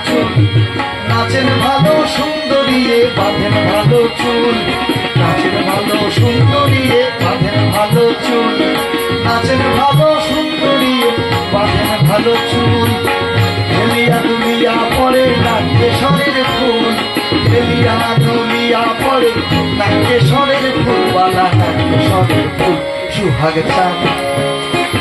চুল, নাচেন ভালো সুন্দরীয়ে বাঁধেন ভালো চুল, নাচেন ভালো সুন্দরীয়ে বাঁধেন ভালো চুল, নাচেন ভালো সুন্দরীয়ে বাঁধেন ভালো চুল। হেলিয়া দুলিয়া পরে নাট্যেশ্বরের ফুল, হেলিয়া দুলিয়া পরে নাট্যেশ্বরের ফুল, বালা নাট্যেশ্বরের ফুল। সুহাগ চাঁদ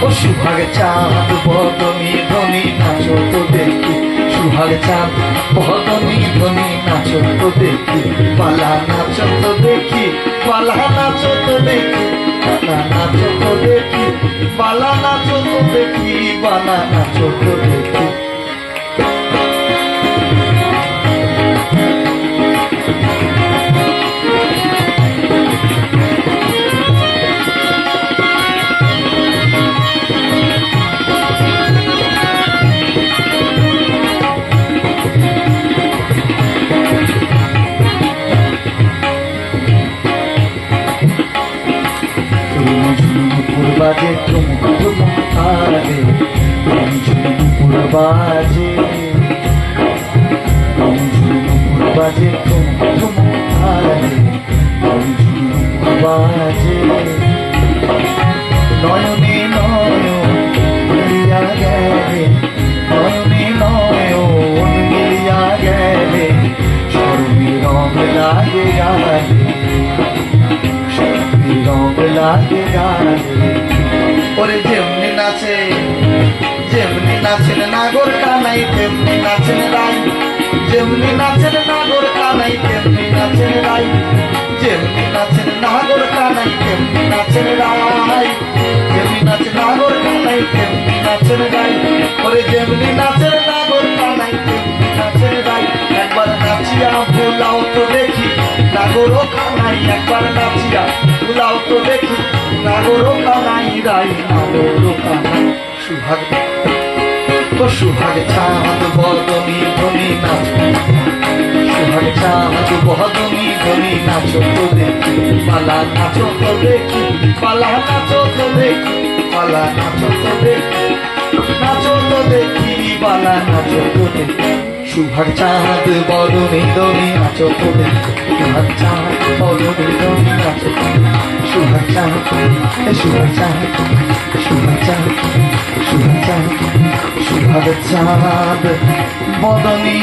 ও সুহাগ চাঁদ বদনী ধ্বনি নাচো তো দেখি, সুহাগ চাঁদ বদনী ধ্বনি নাচো তো দেখি, পালা নাচো তো দেখি, পালা নাচো তো দেখি, পালা নাচো তো দেখি, পালা নাচো তো দেখি, পালা নাচো তো দেখি। বাজে ঠুমক ঠুমক আরে ঝুমুর বাজে, ঝুমুর বাজে ঠুমক ঠুমক আরে ঝুমুর বাজে। নয়নে নয়ন মিলিয়া গেলে, নয়নে নয়ন মিলিয়া গেলে, সর্বি রং লাগে গালে, সর্বি রং লাগে গালে। ওরে যেমনি নাচে, যেমনি নাচেন নাগর কানাই তেমনি নাচেন রাই, যেমনি নাচেন নাগর কানাই তেমনি নাচেন রাই, যেমনি নাচেন নাগর কানাই তেমনি নাচেন রাই, যেমনি নাচেন নাগর কানাই তেমনি নাচেন রাই। ওরে যেমনি নাচেন নাগর কানাই তেমনি নাচেন রাই। একবার নাচিয়া ভুলাও তো দেখি নাগর কানাই, একবার নাচিয়া ভুলাও তো দেখি নাগর কানাই রাই, নাগর কানাই। সুহাগ ও সুহাগ চাঁদ বদনী ধ্বনি নাচো, সুহাগ চাঁদ বদনী ধ্বনি নাচো তো দেখি, পালা নাচো তো দেখি, পালা নাচো তো দেখি, পালা নাচো তো দেখি, নাচো তো দেখি, পালা নাচো তো দেখি। সুহাগ চাঁদ বদনী ধ্বনি নাচো তো দেখি, সুহাগ চাঁদ বদনী ধ্বনি নাচো তো দেখি, সুহাগ চাঁদ সুহাগ চাঁদ সুহাগ চাঁদ সুহাগ চাঁদ সুহাগ চাঁদ বদনী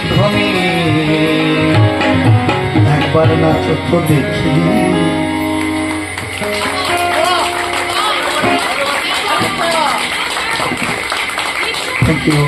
ধ্বনি একবার নাচো তো দেখি। Thank you.